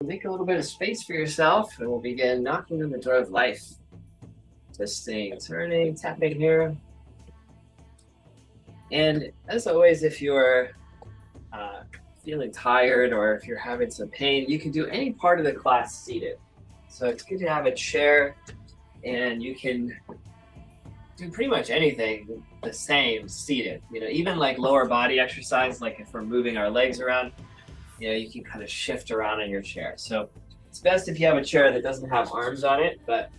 make a little bit of space for yourself and we'll begin knocking on the door of life. Twisting, turning, tapping here. And as always, if you're feeling tired or if you're having some pain, you can do any part of the class seated. So it's good to have a chair and you can do pretty much anything the same seated. Even like lower body exercise, like if we're moving our legs around, you can kind of shift around in your chair. So it's best if you have a chair that doesn't have arms on it, but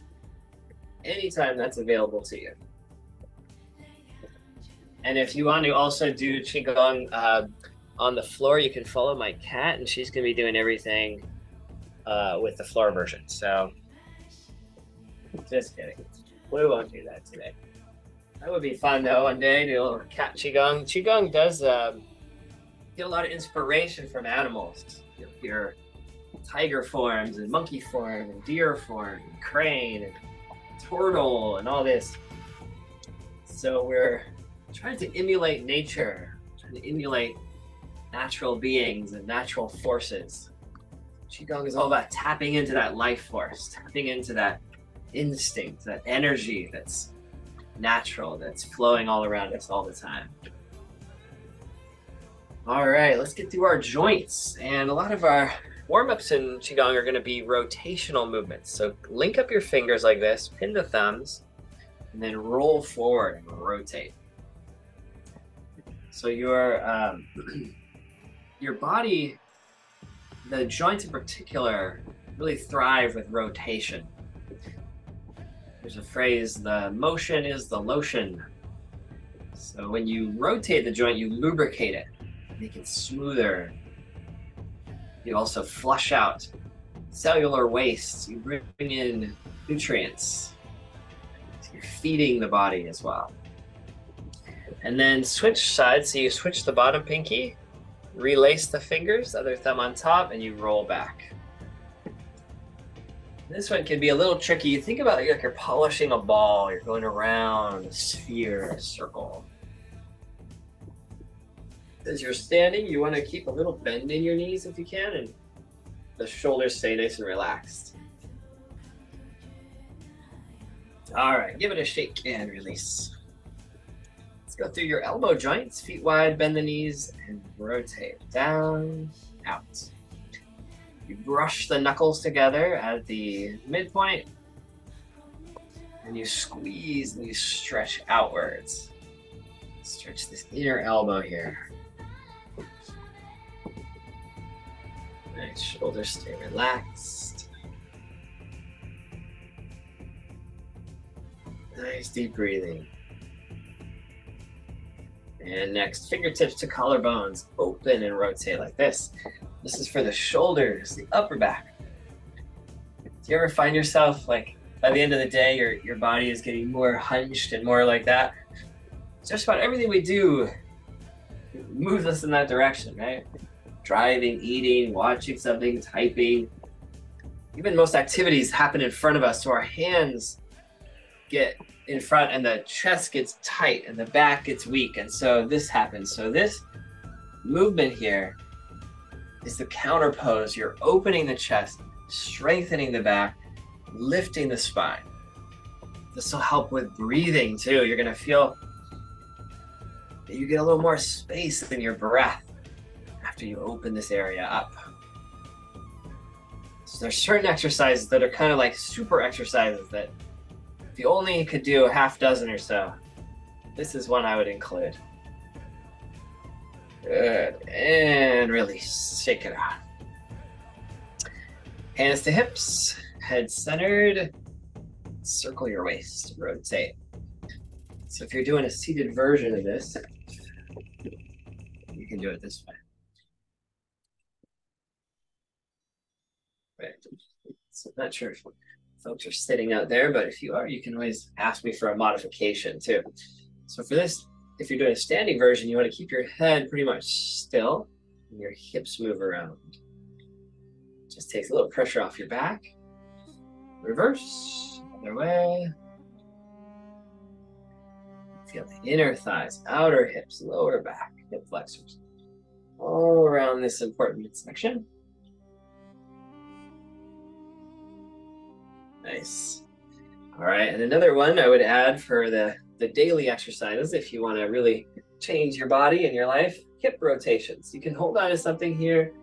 anytime that's available to you. And if you want to also do Qigong on the floor, you can follow my cat, and she's going to be doing everything with the floor version. So just kidding. We won't do that today. That would be fun, though, one day, do a little cat Qigong. Qigong does get a lot of inspiration from animals. You'll hear tiger forms and monkey form and deer form and crane and turtle and all this. So we're trying to emulate nature, trying to emulate natural beings and natural forces. Qigong is all about tapping into that life force, tapping into that instinct, that energy that's natural, that's flowing all around us all the time. All right, let's get through our joints. And a lot of our warm-ups in Qigong are going to be rotational movements. So link up your fingers like this, pin the thumbs, and then roll forward and rotate. So your body, the joints in particular, really thrive with rotation. There's a phrase, the motion is the lotion. So when you rotate the joint, you lubricate it, make it smoother. You also flush out cellular waste. You bring in nutrients. So you're feeding the body as well. And then switch sides. So you switch the bottom pinky, relace the fingers, other thumb on top, and you roll back. This one can be a little tricky. You think about it like you're polishing a ball. You're going around a sphere, a circle. As you're standing, you want to keep a little bend in your knees if you can, and the shoulders stay nice and relaxed. All right, give it a shake and release. Let's go through your elbow joints, feet wide, bend the knees, and rotate down, out. You brush the knuckles together at the midpoint, and you squeeze and you stretch outwards. Stretch this inner elbow here. Nice, shoulders stay relaxed. Nice deep breathing. And next, fingertips to collarbones, open and rotate like this. This is for the shoulders, the upper back. Do you ever find yourself like by the end of the day, your body is getting more hunched and more like that? Just about everything we do moves us in that direction, right? Driving, eating, watching something, typing. Even most activities happen in front of us, so our hands get in front and the chest gets tight and the back gets weak, and so this happens. So this movement here is the counter pose. You're opening the chest, strengthening the back, lifting the spine. This will help with breathing too. You're gonna feel that you get a little more space in your breath after you open this area up. So there's certain exercises that are kind of like super exercises that if you only could do a half dozen or so, this is one I would include. Good, and release, shake it out. Hands to hips, head centered, circle your waist, rotate. So if you're doing a seated version of this, you can do it this way. Right. So I'm not sure if folks are sitting out there, but if you are, you can always ask me for a modification too. So for this, if you're doing a standing version, you want to keep your head pretty much still and your hips move around. Just takes a little pressure off your back. Reverse, other way. Feel the inner thighs, outer hips, lower back, hip flexors. All around this important midsection. Nice. All right, and another one I would add for the daily exercises, if you want to really change your body and your life, hip rotations. You can hold on to something here.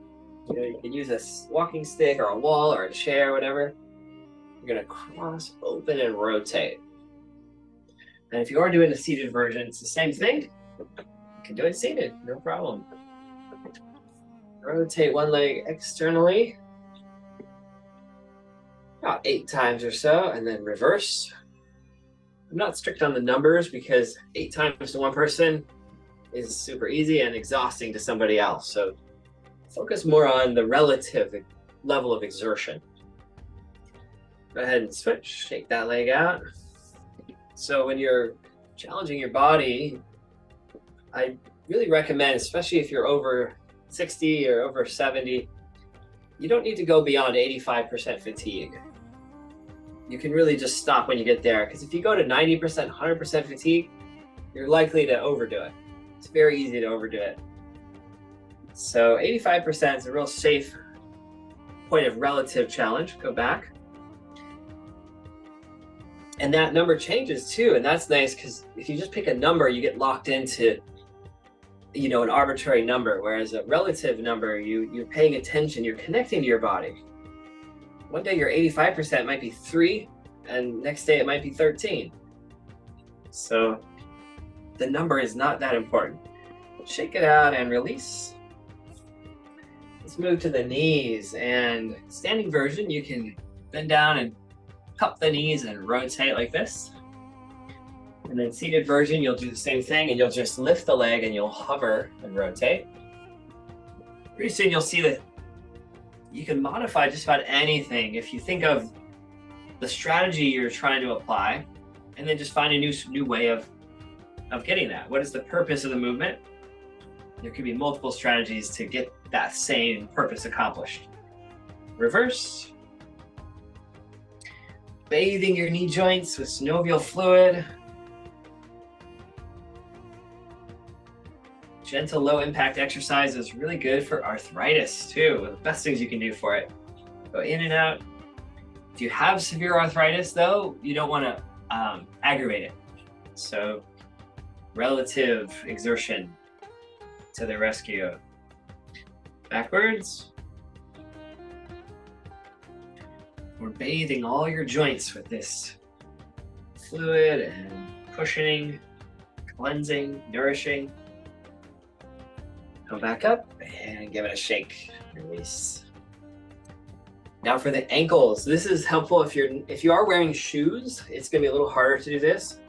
You know, you can use a walking stick or a wall or a chair, whatever. You're gonna cross, open, and rotate. And if you are doing a seated version, it's the same thing. You can do it seated, no problem. Rotate one leg externally, about 8 times or so, and then reverse. I'm not strict on the numbers because 8 times to one person is super easy and exhausting to somebody else. So focus more on the relative level of exertion. Go ahead and switch, shake that leg out. So when you're challenging your body, I really recommend, especially if you're over 60 or over 70, you don't need to go beyond 85% fatigue. You can really just stop when you get there, because if you go to 90%, 100% fatigue, you're likely to overdo it. It's very easy to overdo it. So 85% is a real safe point of relative challenge. Go back. And that number changes too, and that's nice, because if you just pick a number, you get locked into, you know, an arbitrary number, whereas a relative number, you're paying attention, you're connecting to your body. One day your 85% might be 3, and next day it might be 13. So the number is not that important. Shake it out and release. Let's move to the knees, and standing version, you can bend down and cup the knees and rotate like this. And then seated version, you'll do the same thing, and you'll just lift the leg and you'll hover and rotate. Pretty soon you'll see that you can modify just about anything if you think of the strategy you're trying to apply, and then just find a new way of getting that. What is the purpose of the movement? There could be multiple strategies to get that same purpose accomplished. Reverse. Bathing your knee joints with synovial fluid. Gentle, low impact exercise is really good for arthritis too. One of the best things you can do for it. Go in and out. If you have severe arthritis though, you don't want to aggravate it. So relative exertion to the rescue. Backwards. We're bathing all your joints with this fluid and cushioning, cleansing, nourishing. Go back up and give it a shake. Release. Now for the ankles. This is helpful if you are wearing shoes. It's gonna be a little harder to do this.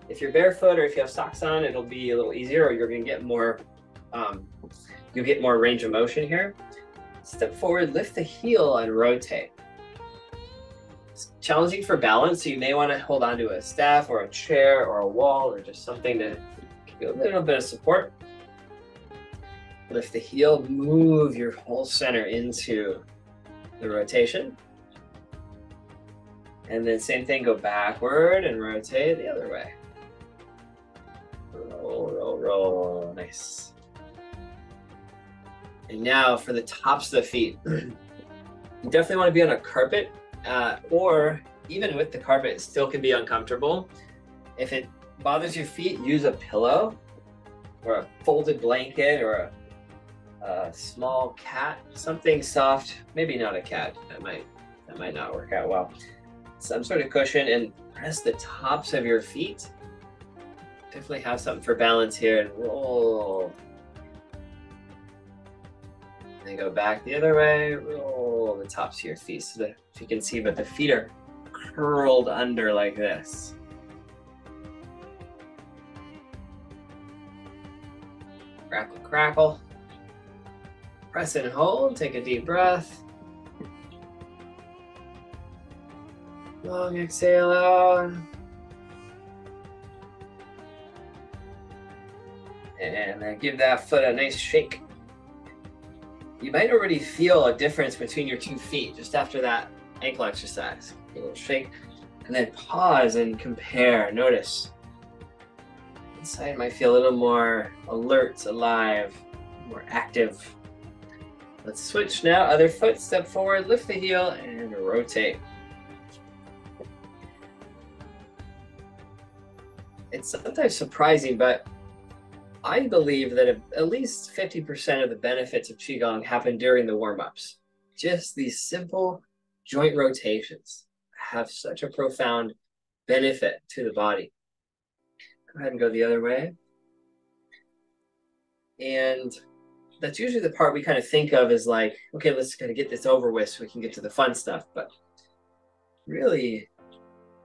If you're barefoot or if you have socks on, it'll be a little easier, or you're gonna get more. You'll get more range of motion here. Step forward, lift the heel, and rotate. It's challenging for balance, so you may want to hold on to a staff or a chair or a wall or just something to give you a little bit of support. Lift the heel, move your whole center into the rotation. And then same thing, go backward and rotate the other way. Roll, roll, roll, nice. And now for the tops of the feet. You definitely want to be on a carpet, or even with the carpet, it still can be uncomfortable. If it bothers your feet, use a pillow or a folded blanket or a small cat, something soft. Maybe not a cat, that might not work out well. Some sort of cushion, and press the tops of your feet. Definitely have something for balance here, and roll. And then go back the other way, roll the tops of your feet so that if you can see, but the feet are curled under like this. Crackle, crackle. Press and hold, take a deep breath. Long exhale out. And then give that foot a nice shake. You might already feel a difference between your 2 feet just after that ankle exercise. A little shake, and then pause and compare. Notice. Inside might feel a little more alert, alive, more active. Let's switch now. Other foot, step forward, lift the heel, and rotate. it's sometimes surprising, but I believe that at least 50% of the benefits of Qigong happen during the warm-ups. Just these simple joint rotations have such a profound benefit to the body. Go ahead and go the other way. And that's usually the part we kind of think of as like, okay, let's kind of get this over with so we can get to the fun stuff. But really,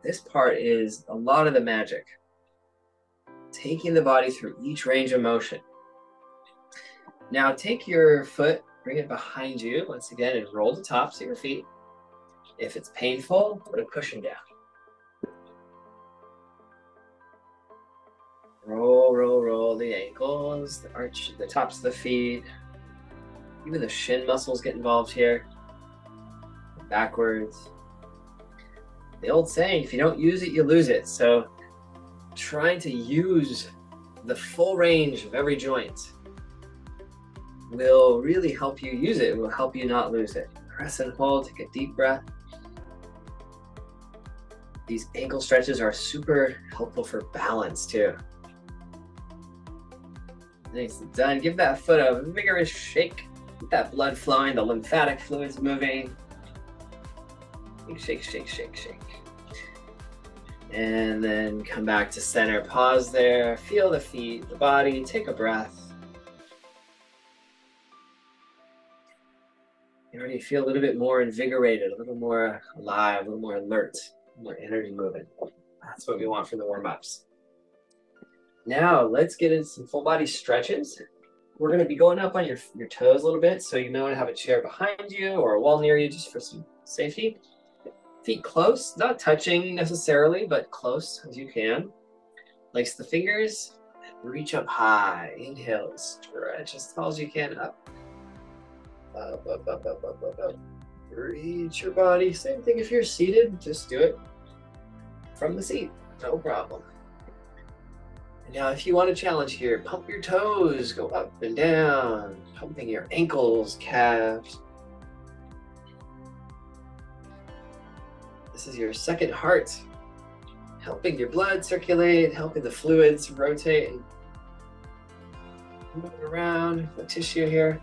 this part is a lot of the magic. Taking the body through each range of motion. Now take your foot, bring it behind you once again, and roll the tops of your feet. If it's painful, put a cushion down. Roll, roll, roll the ankles, the arch, the tops of the feet. Even the shin muscles get involved here. Backwards. The old saying, if you don't use it, you lose it. So trying to use the full range of every joint will really help you use it. It will help you not lose it. Press and hold, take a deep breath. These ankle stretches are super helpful for balance too. Nice and done. Give that foot a vigorous shake. Get that blood flowing, the lymphatic fluids moving. Shake, shake, shake, shake. And then come back to center. Pause there. Feel the feet, the body. Take a breath. You already feel a little bit more invigorated, a little more alive, a little more alert, more energy moving. That's what we want for the warm-ups. Now let's get into some full body stretches. We're going to be going up on your toes a little bit, so you know to have a chair behind you or a wall near you just for some safety. Feet close, not touching necessarily, but close as you can. Lace the fingers, reach up high. Inhale, stretch as tall as you can, up. Up, up, up, up, up, up, up. Reach your body. Same thing if you're seated, just do it from the seat, no problem. And now if you want a challenge here, pump your toes, go up and down, pumping your ankles, calves. This is your second heart, helping your blood circulate, helping the fluids rotate and move around the tissue here.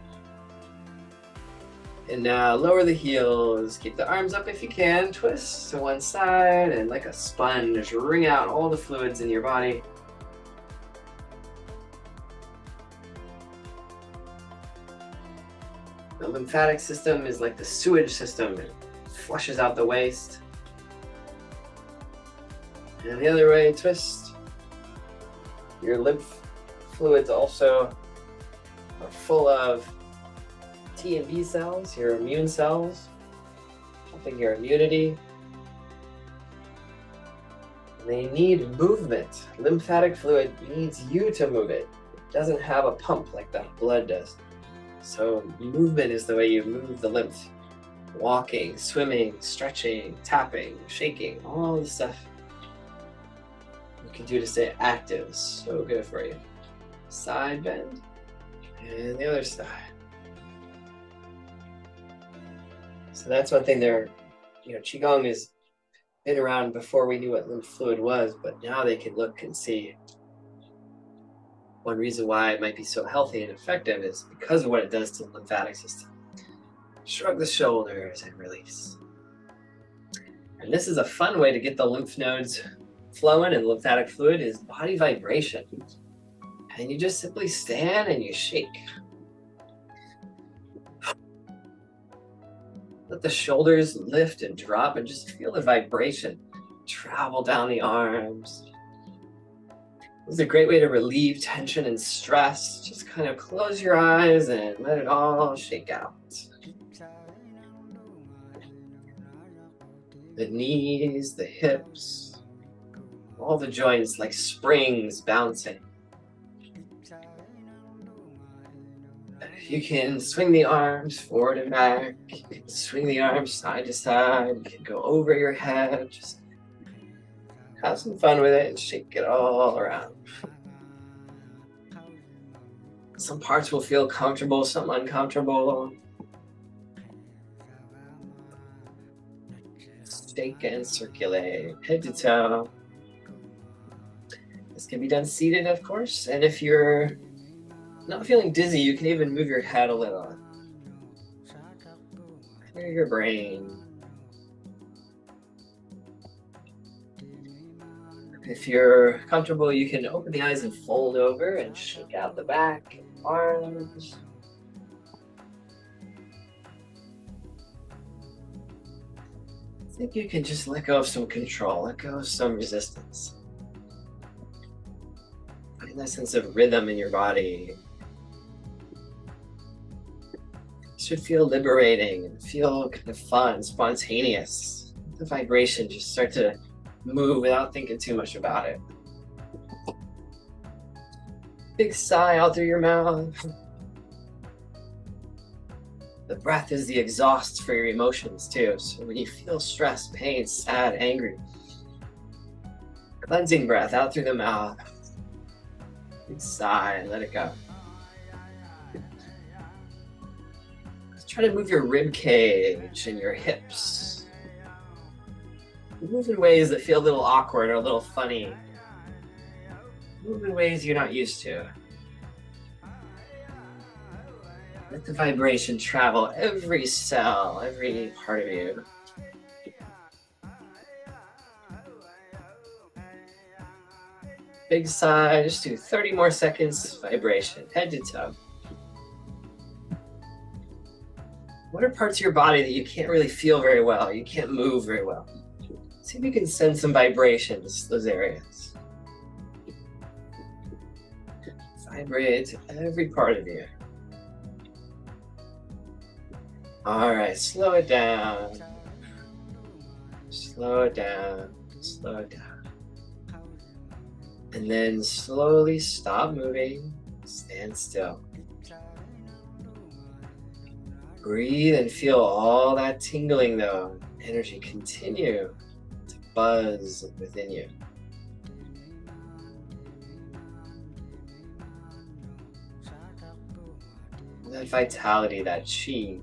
And now lower the heels, keep the arms up if you can, twist to one side, and like a sponge, wring out all the fluids in your body. The lymphatic system is like the sewage system. It flushes out the waste. And the other way, twist. Your lymph fluids also are full of T and B cells, your immune cells, helping your immunity. And they need movement. Lymphatic fluid needs you to move it. It doesn't have a pump like that blood does. So movement is the way you move the lymph. Walking, swimming, stretching, tapping, shaking, all the stuff you can do to stay active. So good for you. Side bend, and the other side. So that's one thing there, Qigong has been around before we knew what lymph fluid was, but now they can look and see. One reason why it might be so healthy and effective is because of what it does to the lymphatic system. Shrug the shoulders and release. And this is a fun way to get the lymph nodes flowing, and lymphatic fluid is body vibration. And you just simply stand and you shake. Let the shoulders lift and drop and just feel the vibration travel down the arms. This is a great way to relieve tension and stress. Just kind of close your eyes and let it all shake out. The knees, the hips, all the joints like springs bouncing. You can swing the arms forward and back. You can swing the arms side to side. You can go over your head. Just have some fun with it and shake it all around. Some parts will feel comfortable, some uncomfortable. Shake and circulate, head to toe. As can be done seated, of course. And if you're not feeling dizzy, you can even move your head a little. Clear your brain. If you're comfortable, you can open the eyes and fold over and shake out the back, arms. I think you can just let go of some control, let go of some resistance. Find that sense of rhythm in your body. It should feel liberating and feel kind of fun, spontaneous. The vibration just start to move without thinking too much about it. Big sigh out through your mouth. The breath is the exhaust for your emotions too. So when you feel stressed, pain, sad, angry, cleansing breath out through the mouth. Big sigh, let it go. Try to move your rib cage and your hips. Move in ways that feel a little awkward or a little funny. Move in ways you're not used to. Let the vibration travel every cell, every part of you. Big sigh, just do 30 more seconds, vibration, head to toe. What are parts of your body that you can't really feel very well, you can't move very well? See if you can send some vibrations to those areas. Vibrate to every part of you. All right, slow it down. Slow it down, slow it down. And then slowly stop moving, stand still. Breathe and feel all that tingling though, energy continue to buzz within you. That vitality, that chi,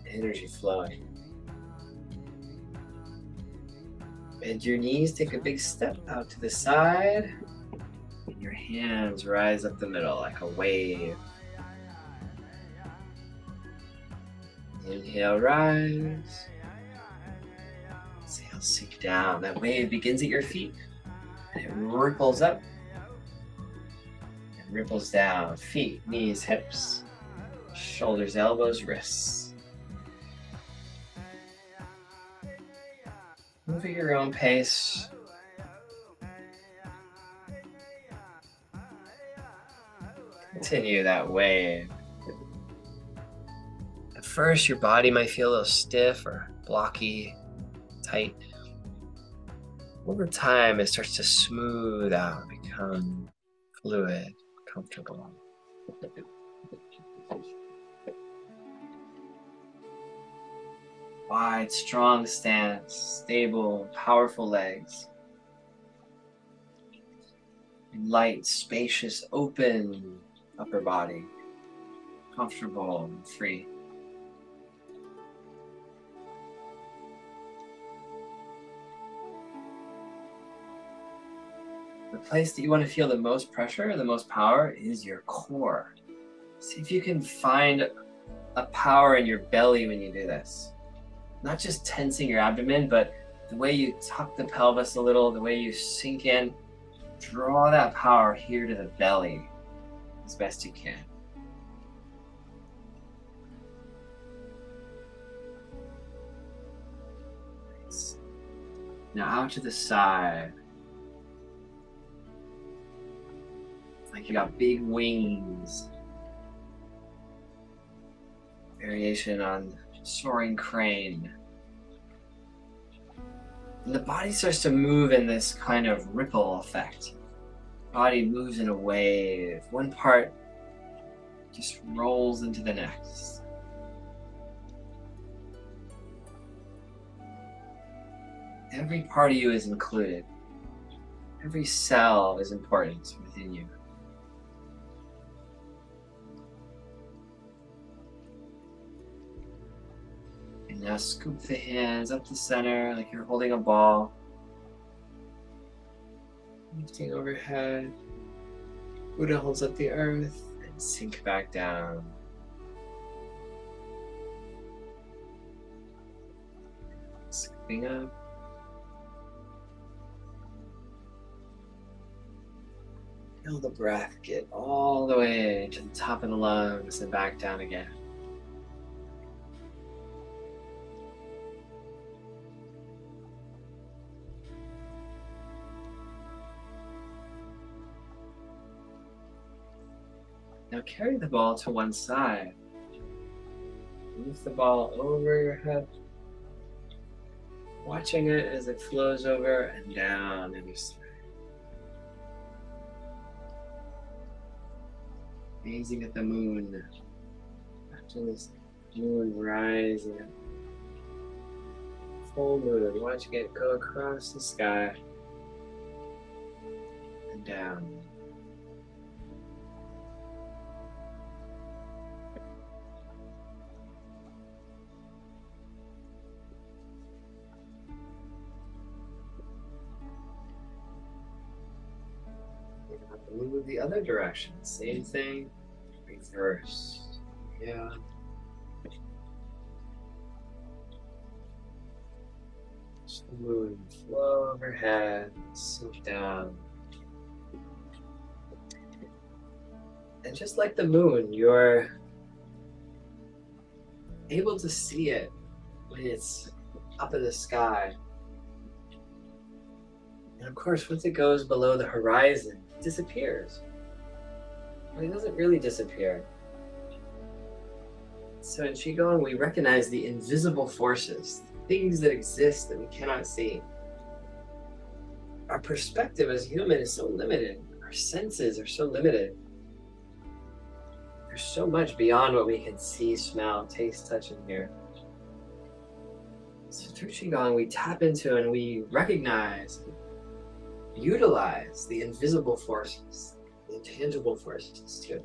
energy flowing. Bend your knees, take a big step out to the side. And your hands rise up the middle like a wave. Inhale, rise. Exhale, sink down. That wave begins at your feet and it ripples up and ripples down. Feet, knees, hips, shoulders, elbows, wrists. Move at your own pace. Continue that wave. At first, your body might feel a little stiff or blocky, tight. Over time, it starts to smooth out, become fluid, comfortable. Wide, strong stance, stable, powerful legs. Light, spacious, open upper body, comfortable and free. The place that you want to feel the most pressure, the most power, is your core. See if you can find a power in your belly when you do this. Not just tensing your abdomen, but the way you tuck the pelvis a little, the way you sink in, draw that power here to the belly as best you can. Nice. Now out to the side. It's like you got big wings. Variation on soaring crane. And the body starts to move in this kind of ripple effect. Body moves in a wave. One part just rolls into the next. Every part of you is included. Every cell is important within you. And now scoop the hands up the center like you're holding a ball. Lifting overhead. Buddha holds up the earth and sink back down. Scooping up. Feel the breath get all the way to the top of the lungs and back down again. Now carry the ball to one side. Move the ball over your head. Watching it as it flows over and down in your side. Gazing at the moon. Watching this moon rising. Full moon. Watching it go across the sky and down. Move the other direction. Same thing. Reverse. Yeah. Just the moon flow overhead, sink down. And just like the moon, you're able to see it when it's up in the sky. And of course, once it goes below the horizon, it disappears. But it doesn't really disappear. So in Qigong, we recognize the invisible forces, things that exist that we cannot see. Our perspective as human is so limited. Our senses are so limited. There's so much beyond what we can see, smell, taste, touch, and hear. So through Qigong, we tap into and we recognize, utilize the invisible forces, the intangible forces too.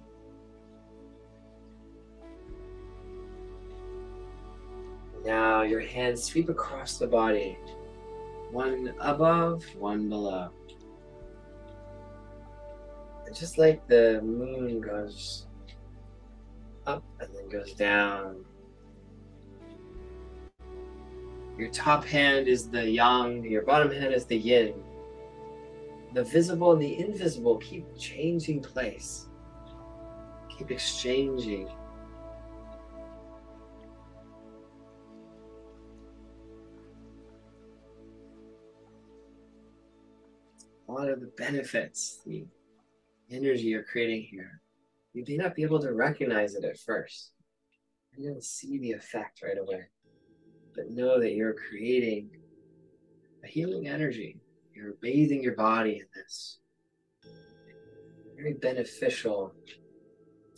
Now your hands sweep across the body, one above, one below. And just like the moon goes up and then goes down, your top hand is the yang, your bottom hand is the yin. The visible and the invisible keep changing place, keep exchanging. A lot of the benefits, the energy you're creating here, you may not be able to recognize it at first. You don't see the effect right away, but know that you're creating a healing energy. You're bathing your body in this very beneficial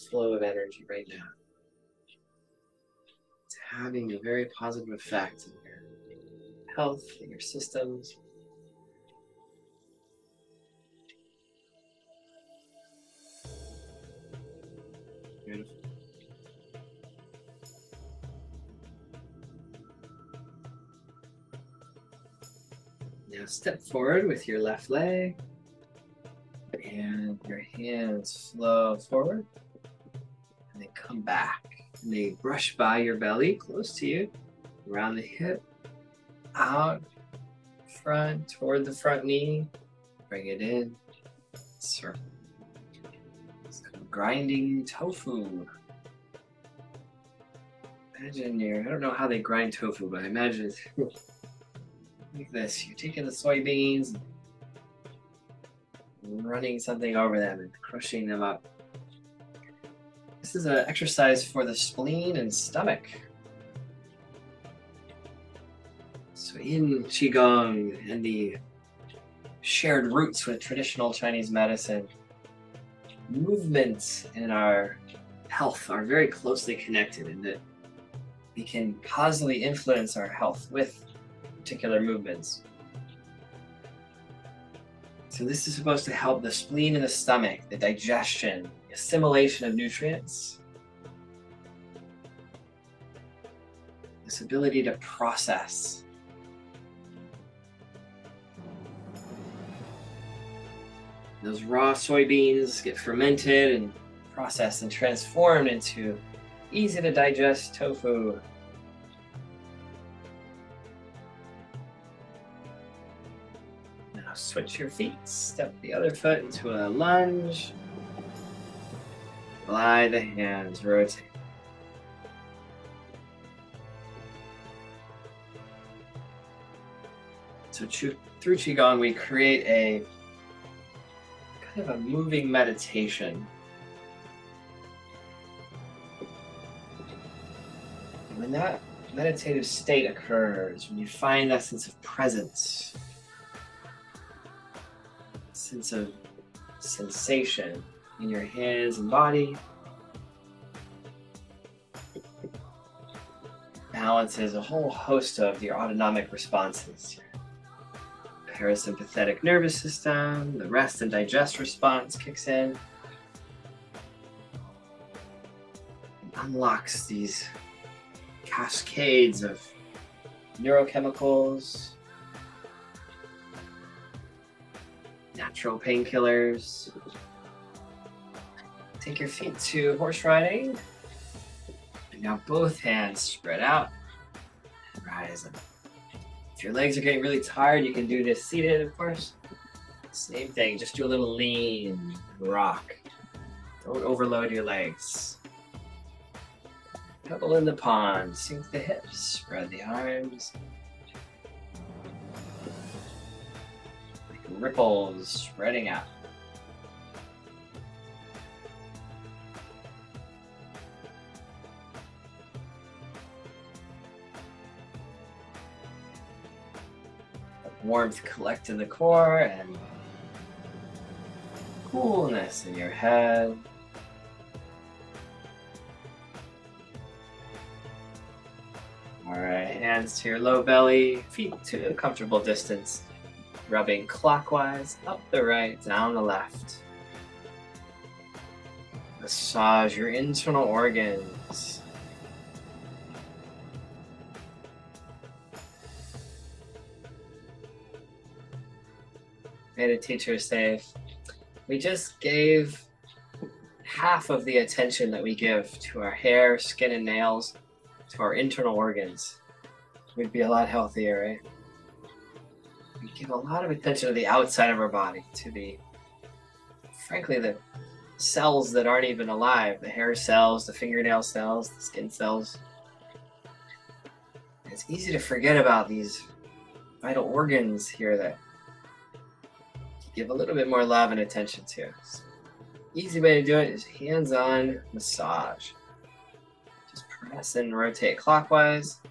flow of energy right now. It's having a very positive effect on your health and your systems. Beautiful. Now step forward with your left leg and your hands flow forward and they come back and they brush by your belly close to you, around the hip, out, front, toward the front knee, bring it in, circle. It's called grinding tofu. Imagine I don't know how they grind tofu, but I imagine it's like this. You're taking the soybeans, running something over them and crushing them up. This is an exercise for the spleen and stomach. So in Qigong and the shared roots with traditional Chinese medicine, movements and our health are very closely connected in that we can positively influence our health with particular movements. So this is supposed to help the spleen and the stomach, the digestion, assimilation of nutrients, this ability to process. Those raw soybeans get fermented and processed and transformed into easy to digest tofu. Now switch your feet, step the other foot into a lunge. Glide the hands, rotate. So through Qigong, we create a kind of a moving meditation. When that meditative state occurs, when you find that sense of presence, sense of sensation in your hands and body, balances a whole host of your autonomic responses. Parasympathetic nervous system, the rest and digest response kicks in. It unlocks these cascades of neurochemicals, natural painkillers. Take your feet to horse riding. And now both hands spread out and rise up. If your legs are getting really tired, you can do this seated, of course. Same thing, just do a little lean rock. Don't overload your legs. Pebble in the pond, sink the hips, spread the arms. Like ripples spreading out. Warmth collect in the core and coolness in your head. All right, hands to your low belly, feet to a comfortable distance, rubbing clockwise, up the right, down the left. Massage your internal organs. I had a teacher say, if we just gave half of the attention that we give to our hair, skin, and nails, to our internal organs, we'd be a lot healthier, right? We give a lot of attention to the outside of our body, to the, frankly, the cells that aren't even alive, the hair cells, the fingernail cells, the skin cells. It's easy to forget about these vital organs here that give a little bit more love and attention to. So, easy way to do it is hands-on massage. Just press and rotate clockwise.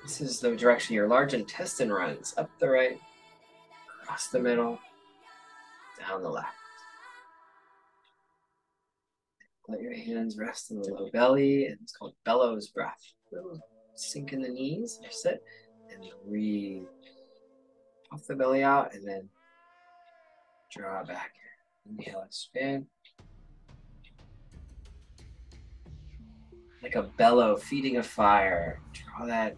This is the direction your large intestine runs, up the right, across the middle, down the left. Let your hands rest in the low belly, and it's called bellows breath. Sink in the knees, sit, and breathe. Puff the belly out and then draw back. Inhale, expand. Like a bellow feeding a fire. Draw that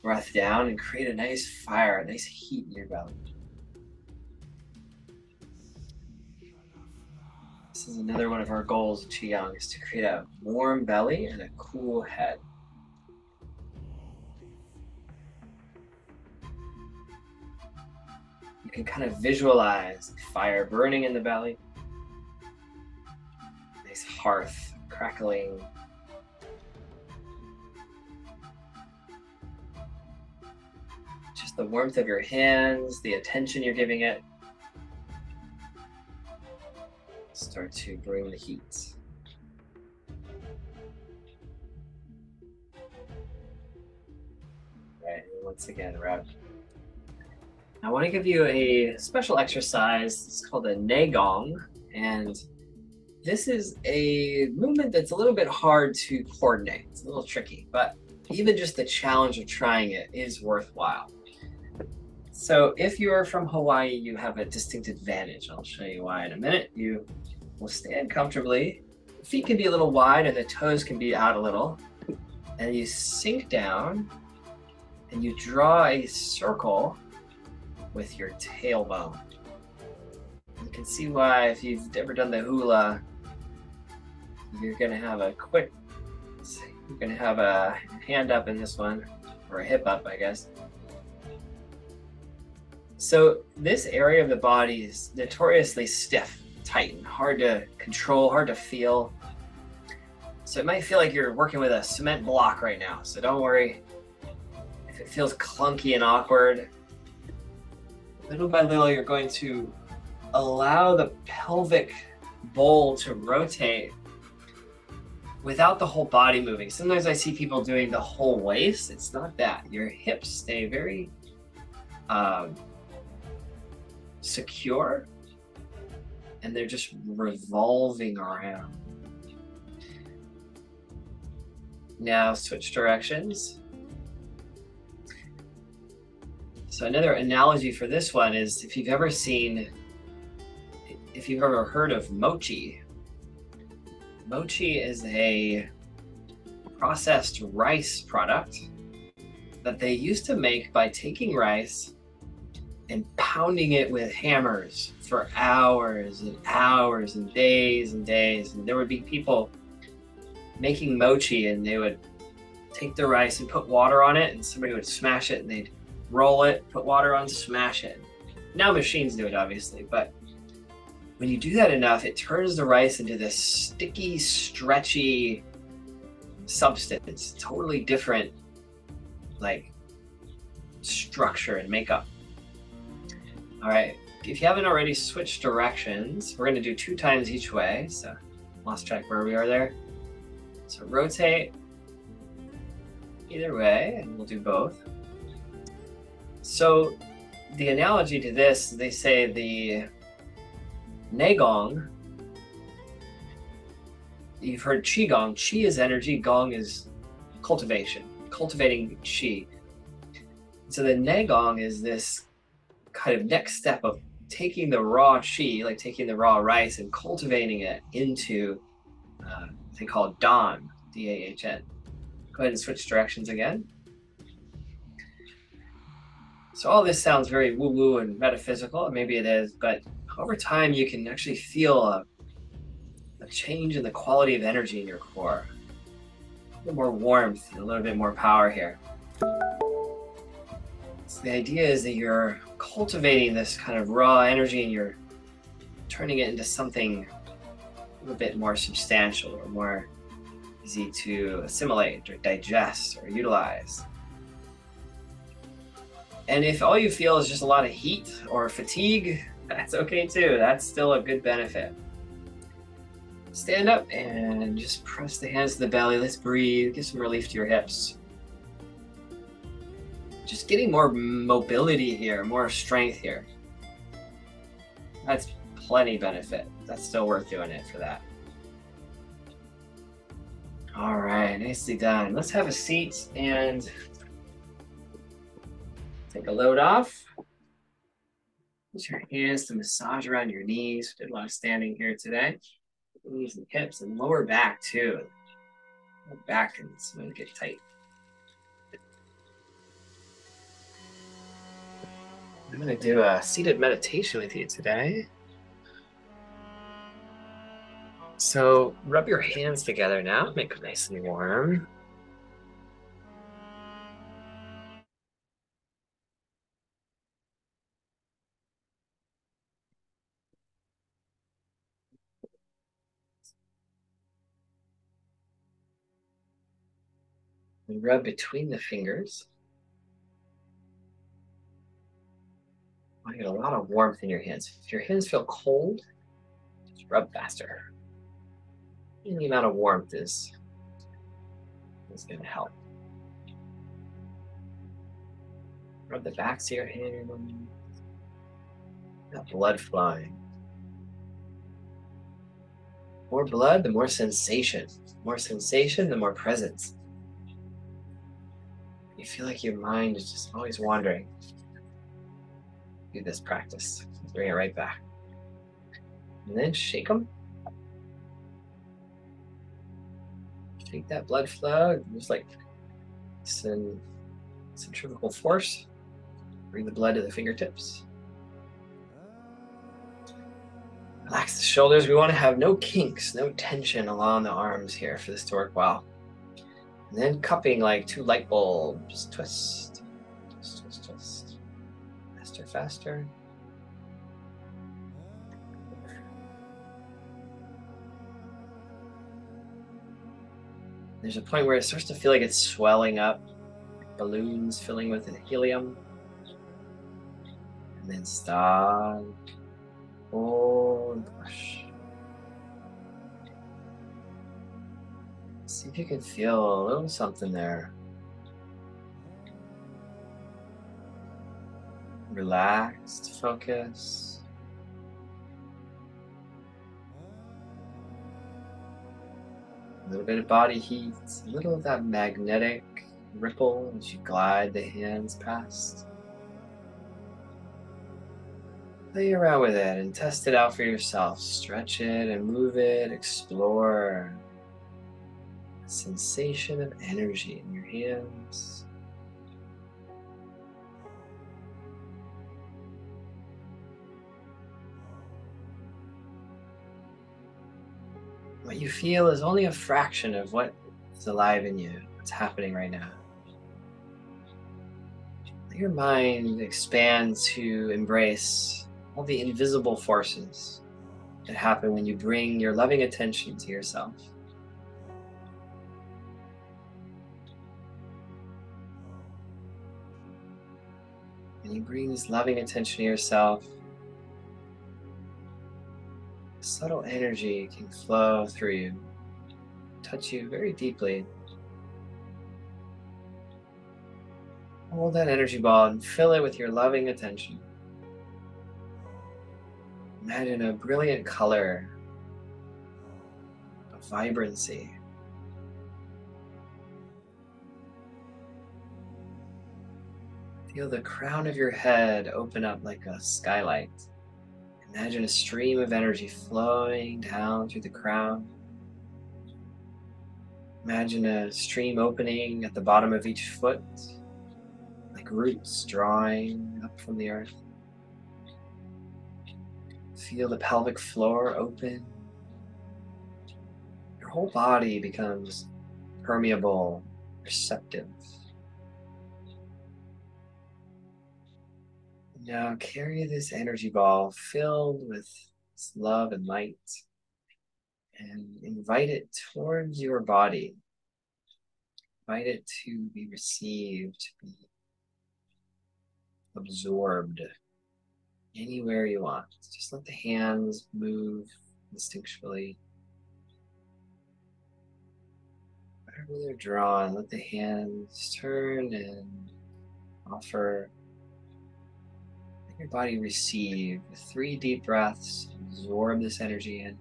breath down and create a nice fire, a nice heat in your belly. This is another one of our goals in Qigong, is to create a warm belly and a cool head. You can kind of visualize fire burning in the belly. Nice hearth crackling. Just the warmth of your hands, the attention you're giving it. Start to bring the heat. Right, once again, wrap. I want to give you a special exercise. It's called a Qigong, and this is a movement that's a little bit hard to coordinate. It's a little tricky, but even just the challenge of trying it is worthwhile. So if you're from Hawaii, you have a distinct advantage. I'll show you why in a minute. You will stand comfortably. The feet can be a little wide and the toes can be out a little. And you sink down and you draw a circle with your tailbone. can see why if you've ever done the hula, you're gonna have a hand up in this one, or a hip up, I guess. So this area of the body is notoriously stiff, tight, and hard to control, hard to feel. So it might feel like you're working with a cement block right now. So don't worry if it feels clunky and awkward. Little by little, you're going to allow the pelvic bowl to rotate without the whole body moving. Sometimes I see people doing the whole waist. It's not that. Your hips stay very secure, and they're just revolving around. Now switch directions. So another analogy for this one is if you've ever heard of mochi. Mochi is a processed rice product that they used to make by taking rice and pounding it with hammers for hours and hours and days and days. And there would be people making mochi, and they would take the rice and put water on it, and somebody would smash it, and they'd roll it, put water on, smash it. Now machines do it, obviously, but when you do that enough, it turns the rice into this sticky, stretchy substance, totally different, like, structure and makeup. All right, if you haven't already switched directions, we're gonna do 2 times each way. So lost track where we are there. So rotate either way, and we'll do both. So the analogy to this, they say the Qigong, you've heard Qigong. Qi is energy, Gong is cultivation, cultivating Qi. So the Qigong is this kind of next step of taking the raw Qi, like taking the raw rice and cultivating it into, they call it Dan, D-A-H-N. Go ahead and switch directions again. So all this sounds very woo-woo and metaphysical, and maybe it is, but over time you can actually feel a change in the quality of energy in your core. A little more warmth and a little bit more power here. So the idea is that you're cultivating this kind of raw energy and you're turning it into something a little bit more substantial or more easy to assimilate or digest or utilize. And if all you feel is just a lot of heat or fatigue, that's okay too. That's still a good benefit. Stand up and just press the hands to the belly. Let's breathe. Give some relief to your hips. Just getting more mobility here, more strength here. That's plenty benefit. That's still worth doing it for that. All right, nicely done. Let's have a seat and take a load off. Use your hands to massage around your knees. We did a lot of standing here today. Knees and hips and lower back too. Lower back and smooth, get tight. I'm going to do a seated meditation with you today. So rub your hands together now, make it nice and warm. And rub between the fingers. I get a lot of warmth in your hands. If your hands feel cold, just rub faster. Any amount of warmth is going to help. Rub the backs of your hands. Got blood flowing. More blood, the more sensation. More sensation, the more presence. You feel like your mind is just always wandering. Do this practice. Bring it right back. And then shake them. Shake that blood flow. Just like some centrifugal force. Bring the blood to the fingertips. Relax the shoulders. We want to have no kinks, no tension along the arms here for this to work well. And then cupping like two light bulbs. Twist, twist, twist, twist. Faster, faster. There's a point where it starts to feel like it's swelling up, like balloons filling with helium. And then stop. Hold, push. See if you can feel a little something there. Relaxed focus. A little bit of body heat, a little of that magnetic ripple as you glide the hands past. Play around with it and test it out for yourself. Stretch it and move it, explore the sensation of energy in your hands. What you feel is only a fraction of what is alive in you, what's happening right now. Let your mind expand to embrace all the invisible forces that happen when you bring your loving attention to yourself. When you bring this loving attention to yourself, subtle energy can flow through you, touch you very deeply. Hold that energy ball and fill it with your loving attention. Imagine a brilliant color, a vibrancy. Feel the crown of your head open up like a skylight. Imagine a stream of energy flowing down through the crown. Imagine a stream opening at the bottom of each foot, like roots drawing up from the earth. Feel the pelvic floor open. Your whole body becomes permeable, receptive. Now carry this energy ball filled with this love and light and invite it towards your body. Invite it to be received, to be absorbed anywhere you want. Just let the hands move instinctually. Wherever they're drawn, let the hands turn and offer. Let your body receive with 3 deep breaths. Absorb this energy in.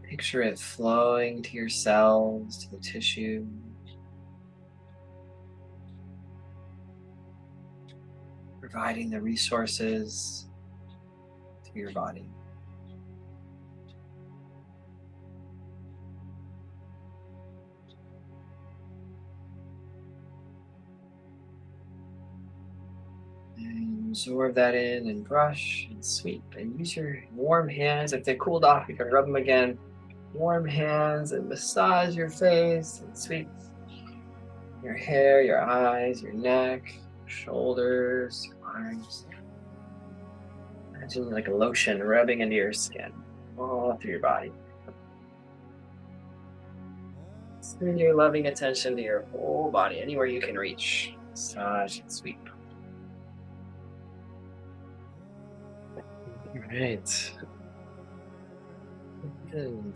Picture it flowing to your cells, to the tissue. Providing the resources to your body. And absorb that in and brush and sweep. And use your warm hands. If they cooled off, you can rub them again. Warm hands and massage your face and sweep your hair, your eyes, your neck, shoulders, your arms. Imagine like a lotion rubbing into your skin, all through your body. Send your loving attention to your whole body, anywhere you can reach. Massage and sweep. All right. Good.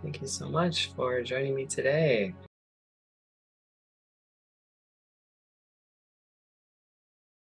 Thank you so much for joining me today.